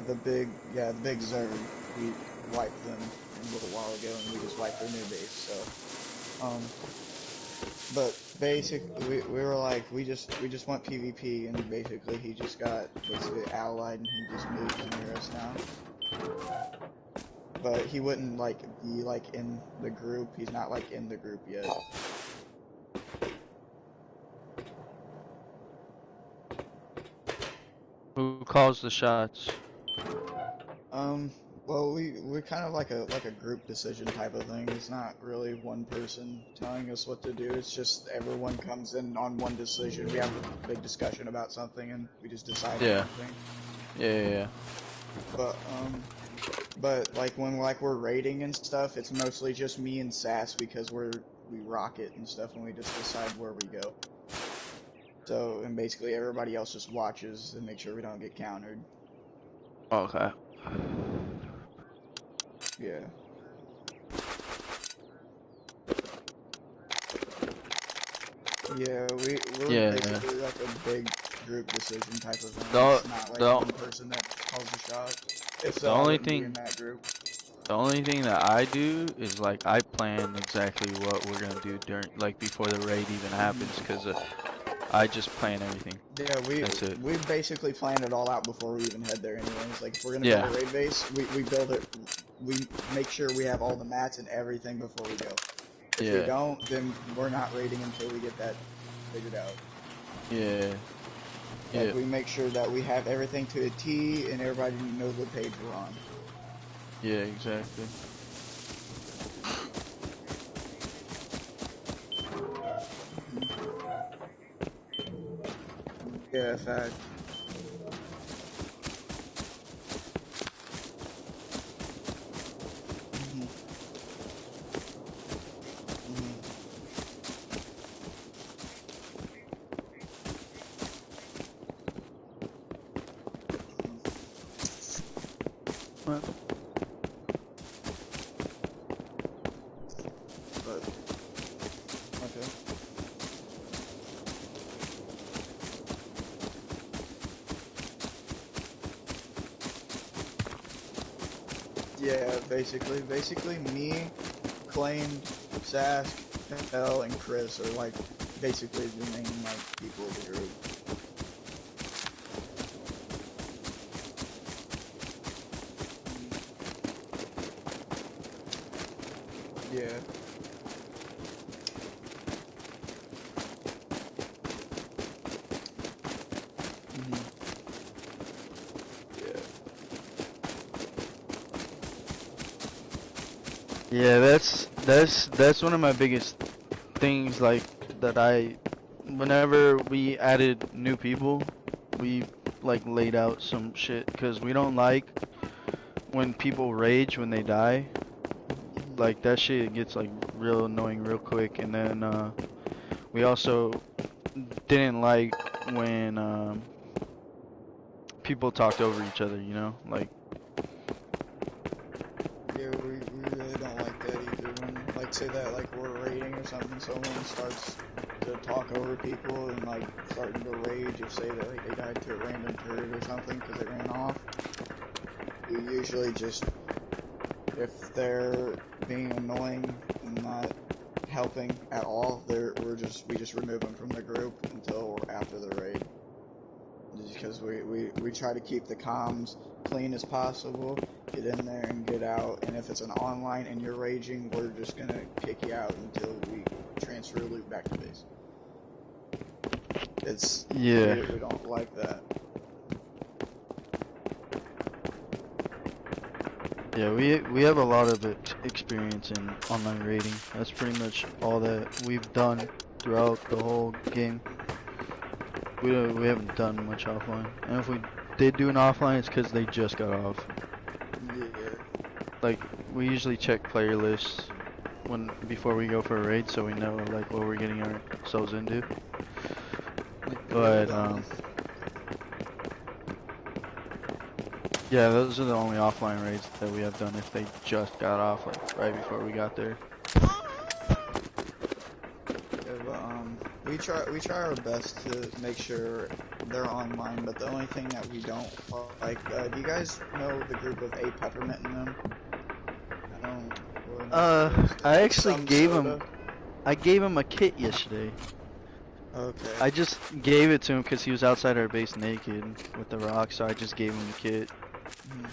the big Zerg. We wiped them a little while ago, and we just wiped their new base. So, but basically, we were like, we just want PvP, and basically he just got basically allied, and he just moved near us now. But he wouldn't like be like in the group. He's not like in the group yet. Who calls the shots? Well, we're kind of like a group decision type of thing. It's not really one person telling us what to do. It's just everyone comes in on one decision. We have a big discussion about something, and we just decide Yeah. something. Yeah. But like when we're raiding and stuff, it's mostly just me and Sass because we rock it and stuff, and we just decide where we go. So, and basically everybody else just watches and make sure we don't get countered. Okay. Yeah. Yeah, we're basically like a big group decision type of thing. It's not like one person that calls the shot. If so, I wouldn't be in that group. The only thing that I do is like I plan exactly what we're gonna do during before the raid even happens, because I just plan everything. Yeah, That's it. we basically plan it all out before we even head there anyways. Like if we're gonna build a raid base, we build it, we make sure we have all the mats and everything before we go. If we don't, then we're not raiding until we get that figured out. Yeah. Like we make sure that we have everything to a T and everybody knows what page we're on. Yeah, exactly. Yeah, fact. Yeah, basically me, Claimed, Sask, L, and Chris are like basically the main like people of the group. Yeah. Yeah, that's one of my biggest things, like that whenever we added new people, we like laid out some shit, because we don't like when people rage when they die. Like that shit gets like real annoying real quick. And then we also didn't like when people talked over each other, you know, like. Yeah, we really don't like that either. When, like, say that, like, we're raiding or something, someone starts to talk over people and, like, starting to rage if, say, that, like, they died to a random turret or something because they ran off. We usually just, if they're being annoying and not helping at all, we just remove them from the group until after the raid. Just because we try to keep the comms clean as possible, get in there and get out, and if it's an online and you're raging, we're just gonna kick you out until we transfer loot back to base. We don't like that. Yeah, we have a lot of experience in online raiding. That's pretty much all that we've done throughout the whole game. We haven't done much offline, and if we did do an offline, it's because they just got off. Yeah. Like we usually check player lists before we go for a raid, so we know like what we're getting ourselves into. But yeah, those are the only offline raids that we have done if they just got off like right before we got there. Yeah, but we try our best to make sure they're online, but the only thing that we don't like, do you guys know the group with A Peppermint in them? I don't really know what that is. It's I like actually some soda. I gave him a kit yesterday. Okay. I just gave it to him because he was outside our base naked with the rock, so I just gave him the kit. Mhm.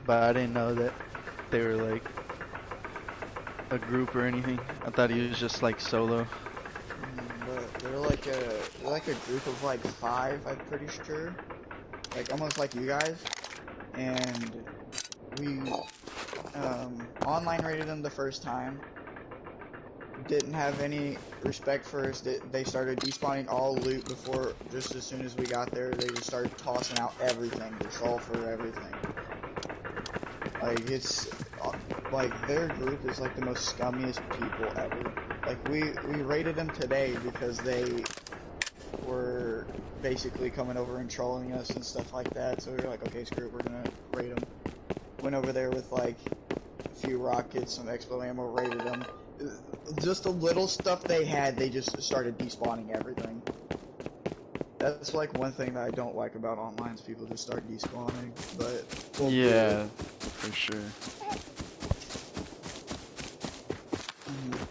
But I didn't know that they were like a group or anything. I thought he was just like solo. But they're like a group of like 5, I'm pretty sure. Like almost like you guys. And we online rated them the first time. Didn't have any respect for us. They started despawning all loot before, just as soon as we got there. They just started tossing out everything, the sulfur, everything. Like it's like their group is like the most scummiest people ever. Like we raided them today because they were basically coming over and trolling us and stuff like that. So we were like, okay, screw it, we're gonna raid them. Went over there with like a few rockets, some expo ammo, raided them. Just the little stuff they had, they just started despawning everything. That's like one thing that I don't like about online is people just start despawning, but we'll do it. Yeah, for sure. Mhm.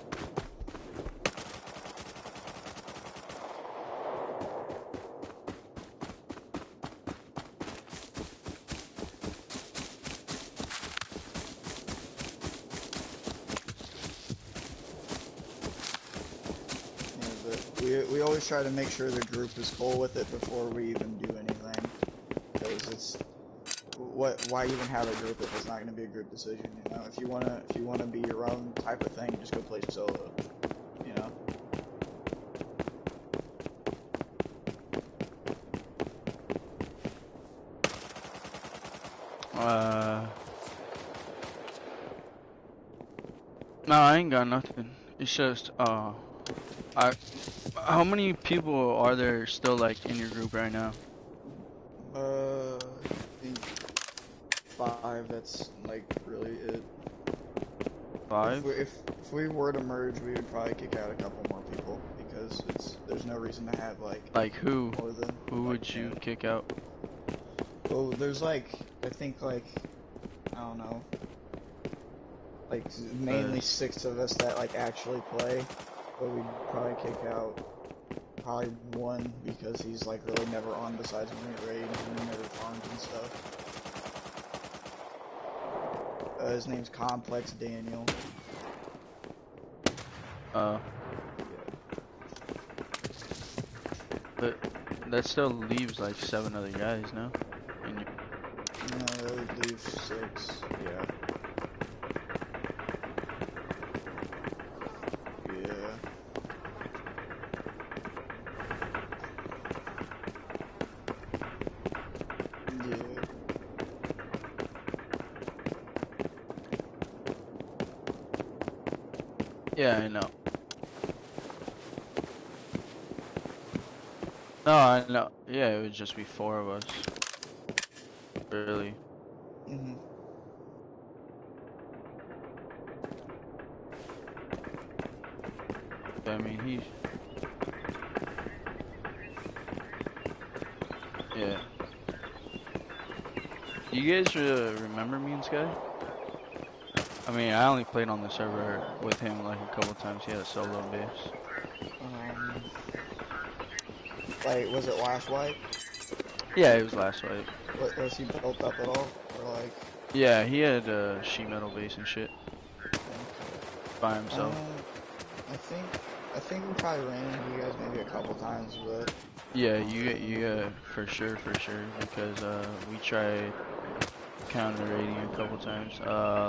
Yeah, but we always try to make sure the group is cool with it before we even do anything, because it's why even have a group if it's not going to be a group decision, you know? If you wanna be your own type of thing, just go play solo, you know? Uh, no, I ain't got nothing. It's just, I, how many people are there still like in your group right now? I think 5. That's like really it. Five? If we were to merge, we would probably kick out a couple more people because there's no reason to have like Like who? more than Who like would you 10. kick out? Well, there's like I think like I don't know, like mainly Cause 6 of us that like actually play, but we'd probably kick out probably 1 because he's like really never on besides when we raid and he never farms and stuff. His name's Complex Daniel. uh, Yeah. but that still leaves like 7 other guys, no? And you, No, that would leave 6. Yeah. Yeah. Yeah. yeah, I know. No, I know. Yeah, it would just be 4 of us. Really. Mhm. I mean, yeah. Do you guys remember me and Sky? I mean, I only played on the server with him like a couple times. He had a solo base. Um, like, was it last wipe? Yeah, it was last wipe. Was he built up at all? Or like, Yeah, he had a sheet metal base and shit okay. by himself. I think, I think we probably ran into you guys maybe a couple times, but Yeah, I don't really remember. for sure, because we tried counter raiding a couple times.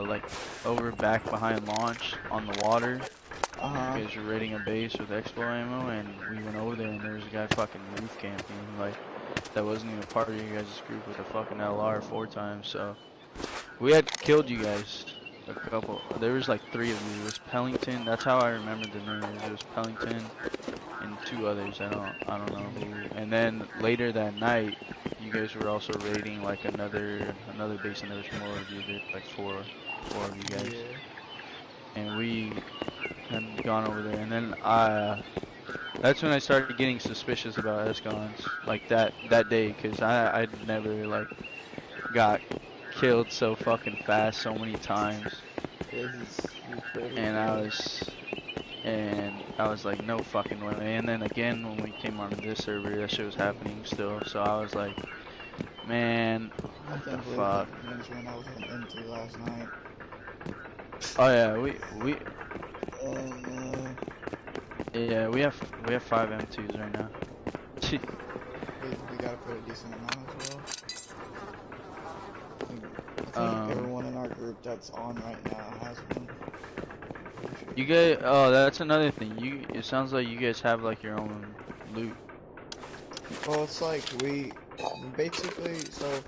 Like over back behind launch on the water. Uh-huh. You guys were raiding a base with expo ammo, and we went over there, and there was a guy fucking roof camping. Like that wasn't even part of your guys' group with a fucking LR 4 times. So we had killed you guys a couple. There was like 3 of you. It was Pellington. That's how I remember the names. It was Pellington and 2 others. I don't know who. And then later that night, you guys were also raiding like another base, and there was more of you. There like four of you guys. Yeah. And we had gone over there, and then That's when I started getting suspicious about S-Guns, like that day, cause I'd never like got killed so fucking fast so many times, Yeah, he's pretty and good. I was like, no fucking way. And then again when we came on this server, that shit was happening still, so I was like, man, I what the can't believe fuck? you mentioned when I was on M2 last night. Oh yeah, we And yeah we have 5 M2s right now. we gotta put a decent amount as well. I think um, everyone in our group that's on right now has one. Pretty you sure. guys, oh that's another thing. It sounds like you guys have like your own loot. Well, it's like we basically, so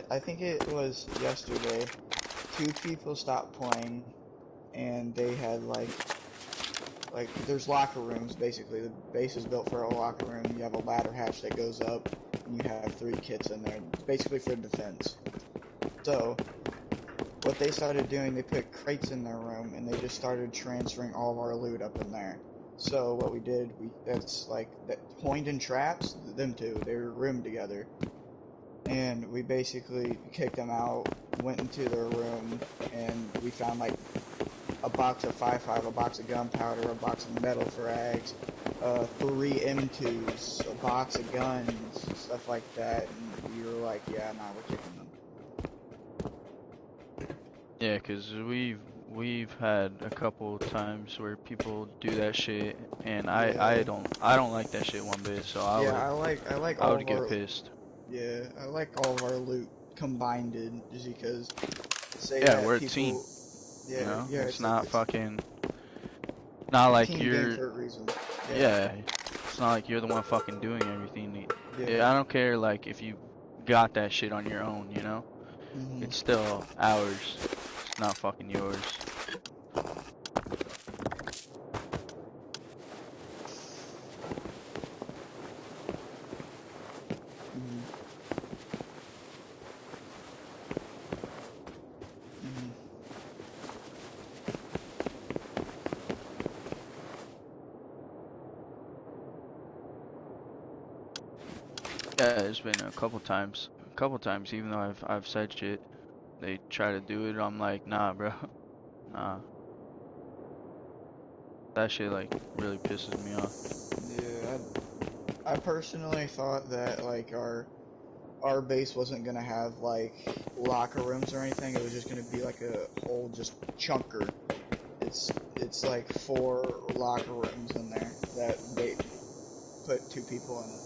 I think it was yesterday, two people stopped playing and they had like there's locker rooms basically. The base is built for a locker room. You have a ladder hatch that goes up and you have 3 kits in there. It's basically for defense. So what they started doing, they put crates in their room and they just started transferring all of our loot up in there. So what we did, that's like that Hoynd and Traps, them two, they were roomed together. And we basically kicked them out, went into their room, and we found like a box of 5.5, a box of gunpowder, a box of metal frags, 3 M2s, a box of guns, stuff like that. And we were like, yeah, nah, we're kicking them. Yeah, cause we've had a couple times where people do that shit, and Yeah, I don't like that shit one bit. So yeah, I like I all would of get our pissed. yeah, I like all of our loot combined in, just because say Yeah, that we're a team. people, You yeah, know, yeah, it's it's like not it's fucking not a like team game you're for a reason. Yeah, yeah, it's not like you're the one fucking doing everything. yeah. Yeah, I don't care like if you got that shit on your own. You know, Mhm. it's still ours. It's not fucking yours. Mhm. Mhm. Yeah, there's been a couple times, even though I've said shit, they try to do it. I'm like, nah, bro, nah. That shit like really pisses me off. Yeah, I personally thought that like our base wasn't gonna have like locker rooms or anything. It was just gonna be like a whole just chunker. It's like 4 locker rooms in there that they put 2 people in it.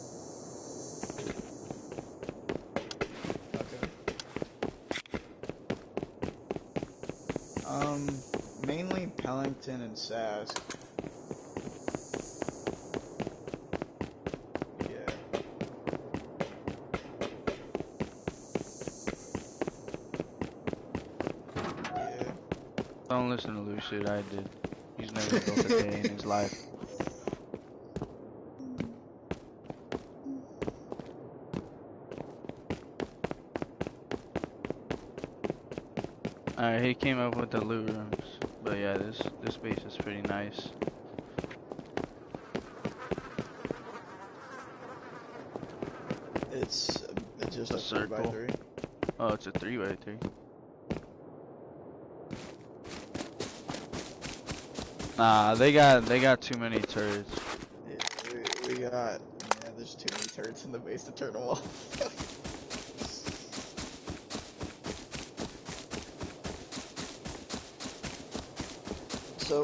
Okay. Um, Mainly Pellington and Sask. Yeah. Yeah. Don't listen to Lucid. I did. He's never built a day in his life. Alright, he came up with the loot rooms. But yeah, this base is pretty nice. It's just A a three by circle. three. Oh, it's a 3x3. Nah, they got too many turrets. Yeah, we got yeah. There's too many turrets in the base to turn them off. So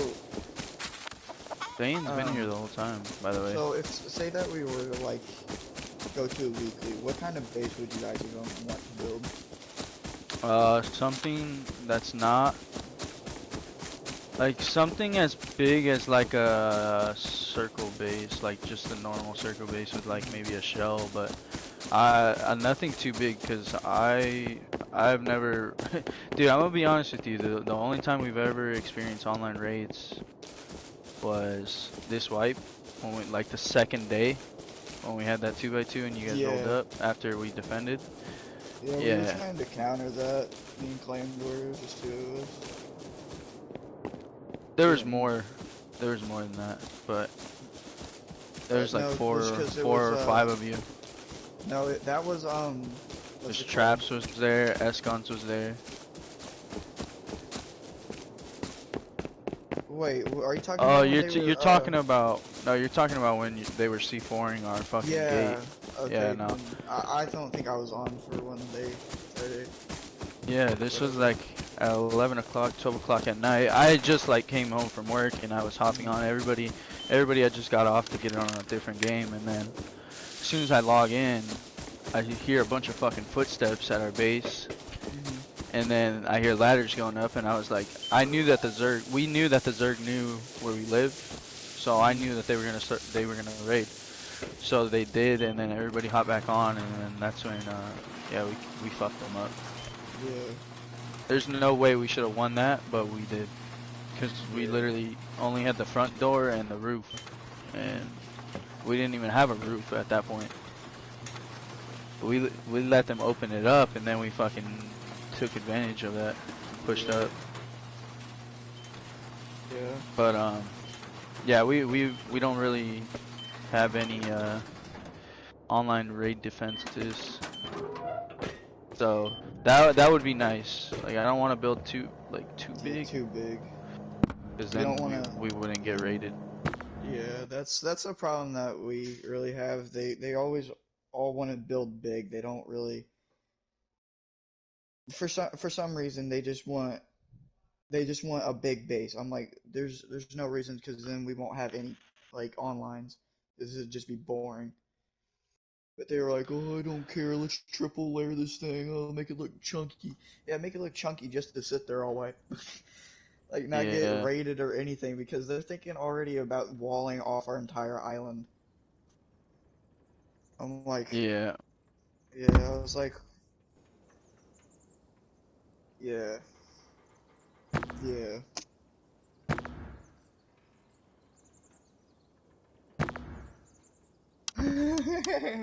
Dane's been here um, the whole time, by the way. so if say that we were to like go to a weekly, what kind of base would you guys even want to build? Something that's not like something as big as like a circle base, like just a normal circle base with like maybe a shell, but nothing too big because I've never, dude. I'm gonna be honest with you. The only time we've ever experienced online raids was this wipe when we like the second day when we had that 2x2 and you guys rolled Yeah, up after we defended. yeah, we were Yeah, trying to counter that. Me and Claimed Warriors, just 2 of us. there was Didn't. more. There was more than that, but. There's like No, it was because it four was or five of you. no, that was what's There's it called? Traps was there, Escons was there. Wait, are you talking Oh, about when they you're were talking about no, you're talking about when they were C4ing our fucking gate. Yeah, Yeah, okay, no. then I don't think I was on for when they started, Yeah, this was whatever. like at 11 o'clock, 12 o'clock at night. I just like came home from work and I was hopping Mhm, on. Everybody had just got off to get on a different game, and then as soon as I log in, I hear a bunch of fucking footsteps at our base, mhm, and then I hear ladders going up, and I was like, we knew that the Zerg knew where we lived, so I mhm. knew that they were gonna raid. So they did, and then everybody hopped back on, and then that's when, yeah, we fucked them up. Yeah, There's no way we should have won that, but we did, because we yeah, literally only had the front door and the roof, mhm, and we didn't even have a roof at that point. We let them open it up, and then we fucking took advantage of that and pushed yeah, up. yeah, But yeah, we don't really have any online raid defenses, so that would be nice. Like I don't want to build too yeah, big, too big. because We don't then want to, we wouldn't get raided. yeah, that's a problem that we really have. They always all want to build big. They don't really, for some reason, they just want a big base. I'm like, there's no reason because then we won't have any like onlines. This would just be boring. But they were like, oh, I don't care. Let's triple layer this thing. Oh, make it look chunky. Yeah, make it look chunky just to sit there all white. Like, not get Yeah, raided or anything because they're thinking already about walling off our entire island. I'm like, yeah, yeah, I was like, yeah, yeah.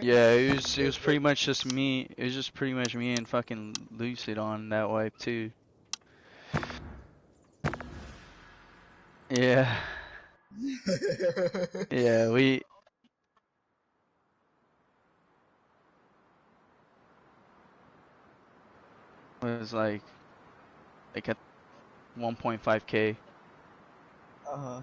yeah. It was It, pretty it, much just me. It was just pretty much me and fucking Lucid on that wipe too. Yeah, yeah. We was like at 1.5K. uh-huh.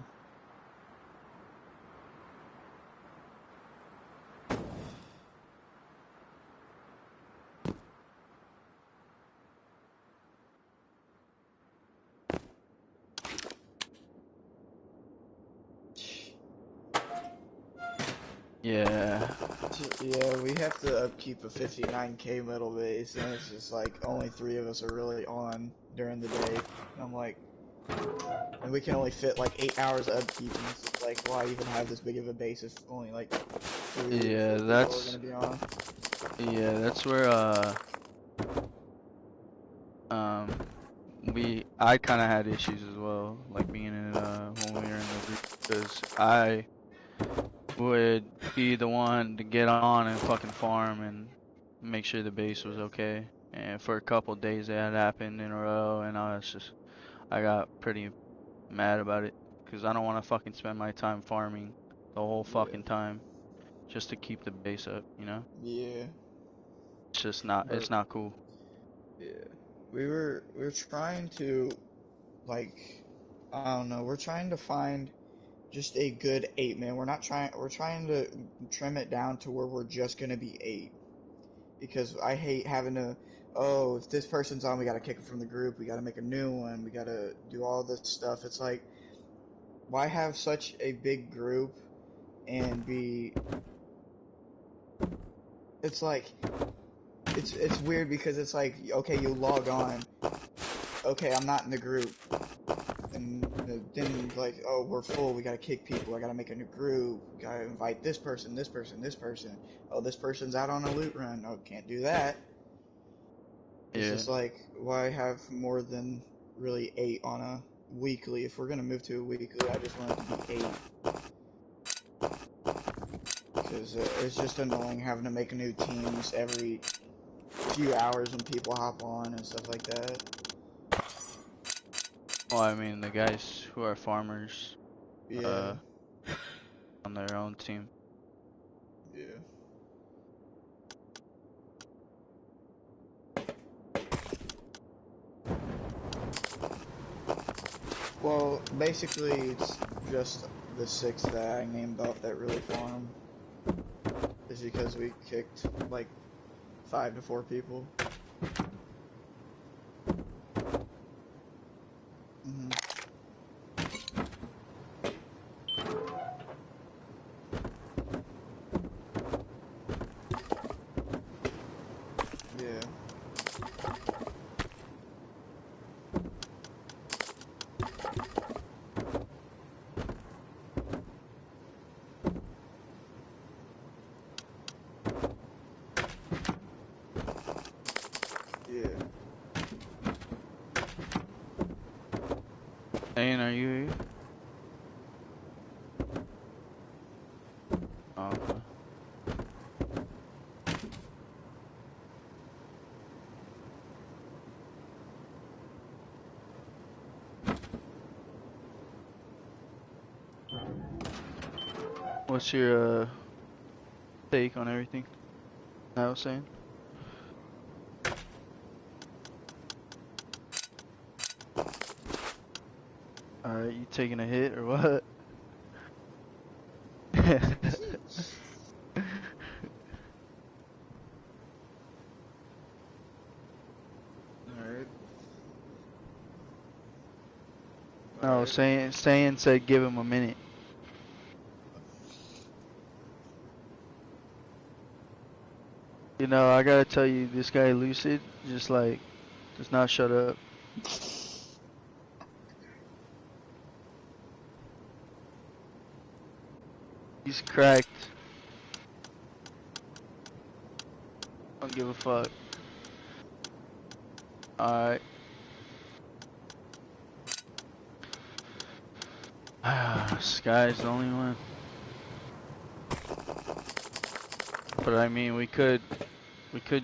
Yeah, Yeah, we have to upkeep a 59K metal base, and it's just like only three of us are really on during the day. And I'm like, and we can only fit like 8 hours of upkeep, and it's just like, why even have this big of a base if only like three or yeah. four people are gonna be on? That's where um I kind of had issues as well, like being in when we were in the group, because I would be the one to get on and fucking farm and make sure the base was Yeah, okay. And for a couple days that happened in a row, and I got pretty mad about it, because I don't want to fucking spend my time farming the whole yeah, fucking time just to keep the base up, you know? yeah. It's But not cool. yeah, we were trying to like, I don't know, we're trying to find just a good 8 man. We're trying to trim it down to where we're just gonna be 8. Because I hate having to, oh, if this person's on, we gotta kick it from the group, we gotta make a new one, we gotta do all this stuff. It's like, why have such a big group and be, it's like, it's weird because it's like, okay, you log on, okay, I'm not in the group, and then like, oh, we're full, we gotta kick people, I gotta make a new group, we gotta invite this person, this person, this person. Oh, this person's out on a loot run. Oh, can't do that. It's Yeah. just like, why have more than really 8 on a weekly? If we're gonna move to a weekly, I just want it to be 8. Because it's just annoying having to make new teams every few hours when people hop on and stuff like that. Well, I mean, the guys who are farmers, Yeah, uh, on their own team. Yeah. Well, basically, it's just the 6 that I named off that really farm. Is because we kicked like 5 to 4 people. Hmm. Yeah. Yeah. Ian, are you here? Oh, okay. What's your take on everything I was saying? Alright, you taking a hit or what? Alright. No, Alright. saying said give him a minute. You know, I gotta tell you, this guy Lucid, just like, does not shut up. He's cracked. Don't give a fuck. Alright. Sky's the only one. But I mean, we could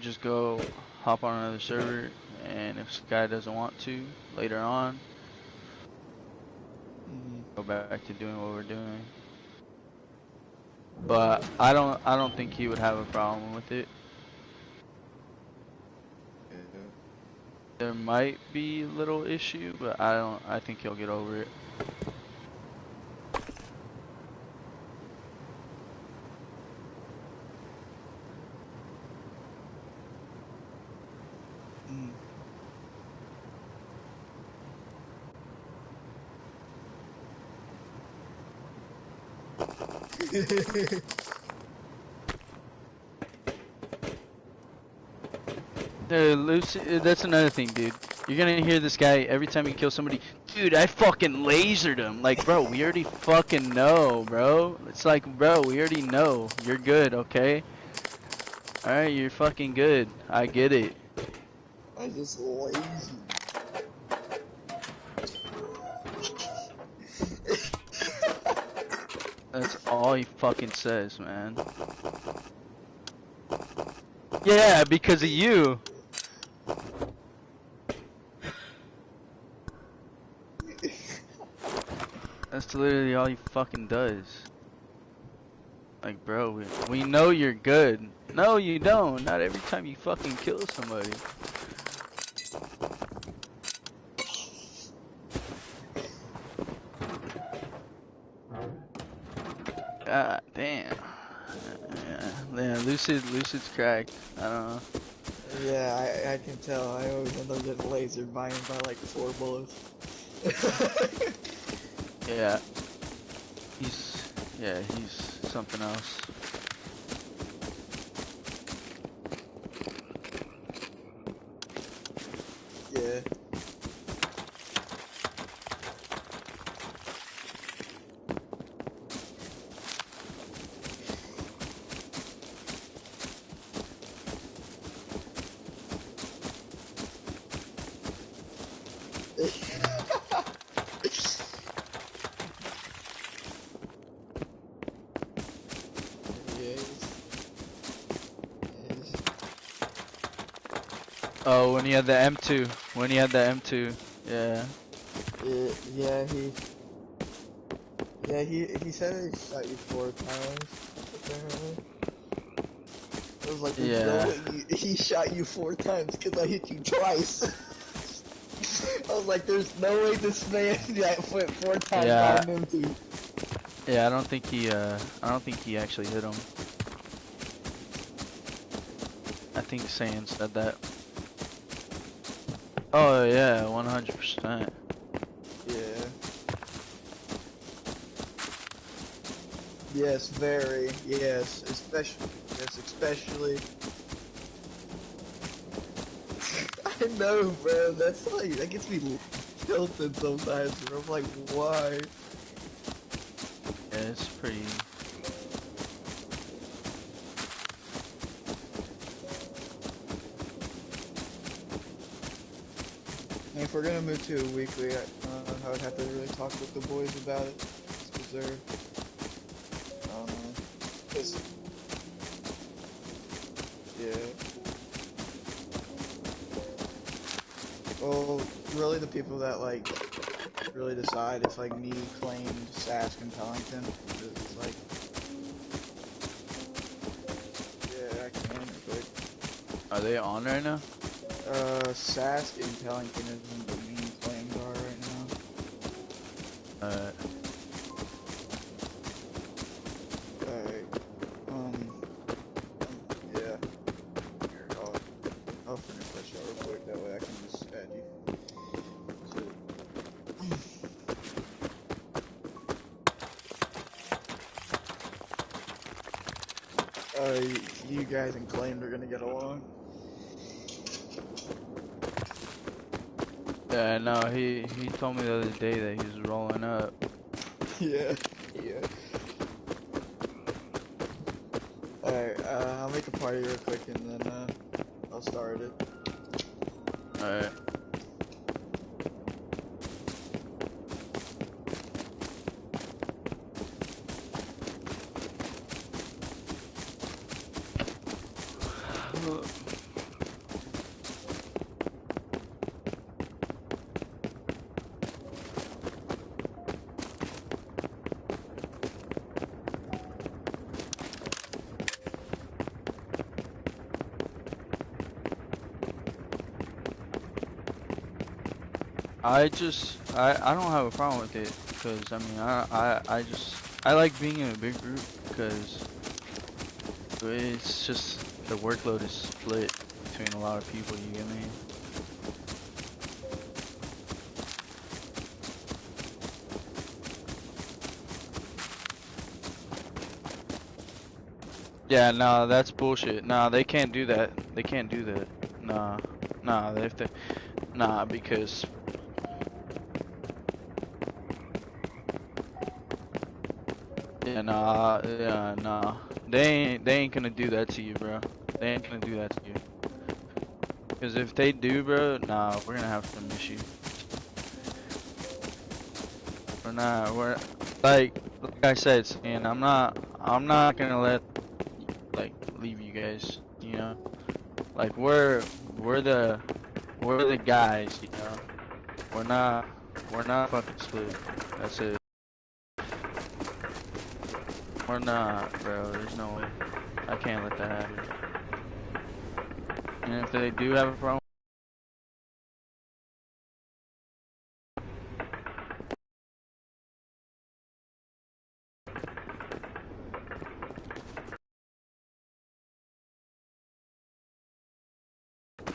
just go hop on another server, and if Sky doesn't want to, later on, Mm-hmm. go back to doing what we're doing. But I don't think he would have a problem with it. Yeah. There might be a little issue, but I think he'll get over it. Mm. Dude, Lucy, that's another thing, dude. You're gonna hear this guy every time you kill somebody. Dude, I fucking lasered him. Like, bro, we already fucking know, bro. It's like, bro, we already know. You're good, okay? Alright, you're fucking good. I get it. I just lazy. That's all he fucking says, man. Yeah, because of you. That's literally all he fucking does. Like, bro, we know you're good. No, you don't. Not every time you fucking kill somebody. God damn. Yeah, Lucid's cracked. I don't know. Yeah, I can tell. I always end up getting lasered by him by like 4 bullets. Yeah, he's something else. Yeah. Oh, when he had the M2. When he had the M2. Yeah. Yeah, he said he shot you 4 times, apparently. was like, there's no Yeah. way he shot you 4 times because I hit you twice. I was like, there's no way this man that went 4 times Yeah. on them two. Yeah, I don't think he actually hit him. I think Sand said that. Oh yeah, 100%. Yeah. Yes, very. Yes, especially. Yes, especially. I know, bro. That's like that gets me tilted sometimes. Bro. I'm like, why? Yeah, it's pretty. And if we're gonna move to a weekly, I would have to really talk with the boys about it. Because they're, I don't know. 'Cause, yeah. Well, really, the people that like really decide it's like me, Claimed, Sask, and Pellington. It's like, yeah, I can real quick. Are they on right now? Sask and Pellington isn't, but me and Claimed are right Uh, now. Alright. Yeah. Here, I'll finish that shot real quick. That way I can just add you. You guys and Claimed are gonna get along. yeah, no, he told me the other day that he was rolling up. Yeah. Yeah. Alright, I'll make a party real quick and then, I'll start it. Alright. I don't have a problem with it because I mean I like being in a big group because it's just the workload is split between a lot of people. You get me? Yeah, no, that's bullshit. Nah, they can't do that. They can't do that. Nah, nah, they have to. Nah, because yeah, nah. They ain't gonna do that to you, bro. They ain't gonna do that to you. Cause if they do, bro, nah, we're gonna have some issue. We're like I said, and I'm not gonna let like leave you guys. You know, like we're the we're the guys. You know, we're not fucking split. That's it. We're not, bro. There's no way. I can't let that happen. And if they do have a problem,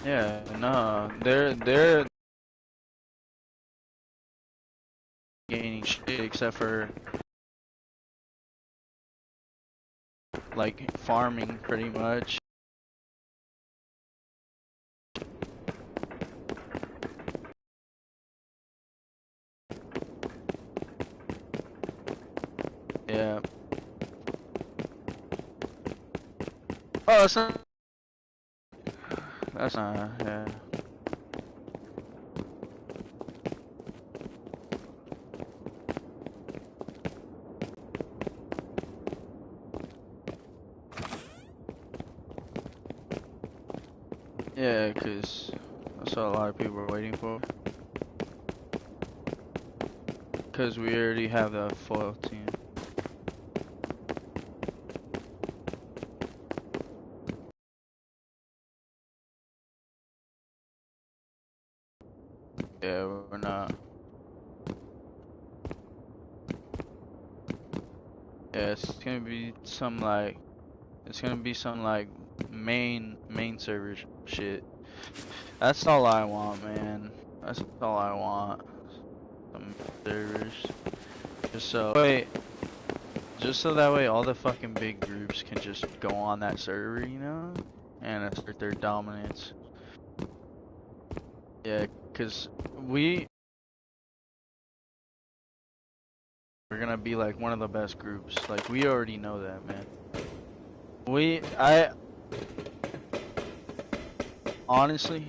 yeah, no, they're gaining shit except for like farming pretty much. Yeah. Oh, that's not, yeah. Yeah, cause that's what a lot of people are waiting for. Cause we already have the foil team. Yeah, we're not. Yeah, it's gonna be some like main server shit. That's all I want, man. That's all I want. Some servers. Just so wait, just so that way all the fucking big groups can just go on that server, you know, and assert their dominance. Yeah, cause we're gonna be like one of the best groups. Like we already know that, man. I honestly,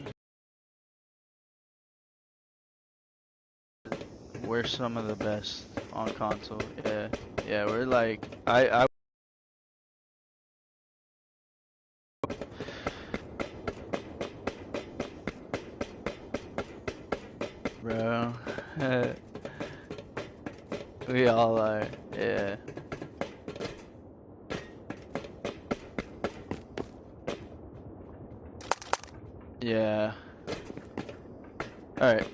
we're some of the best on console. Yeah, yeah, we're like bro. We all are. Yeah. Yeah. All right.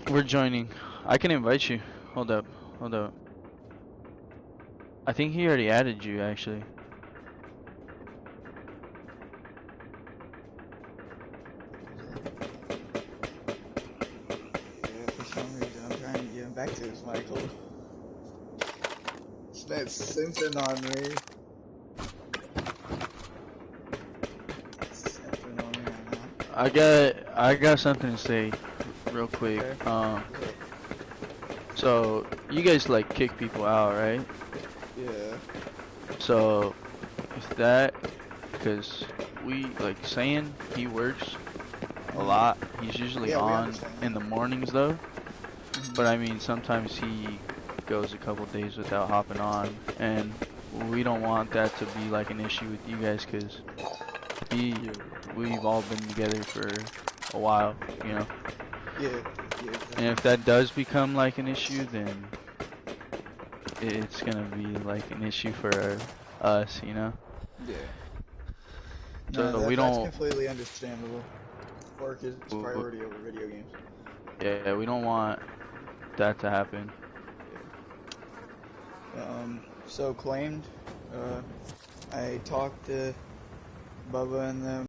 We're joining. I can invite you. Hold up. Hold up. I think he already added you actually. Yeah, for some reason I'm trying to get him back to his Michael. This man's simping on me. Simping on me right now. I got something to say real quick. Okay. So you guys like kick people out, right? Yeah. So if that, because we like saying he works a lot. He's usually Yeah, we on understand. in the mornings though. Mhm. But I mean sometimes he goes a couple days without hopping on, and we don't want that to be like an issue with you guys, because we've all been together for a while, you know. Yeah. Yeah. And if that does become like an issue, then it's gonna be like an issue for us, you know. Yeah. No, So we that's don't, completely understandable. Work is priority over video games. yeah, we don't want that to happen. So claimed. I talked to Bubba and them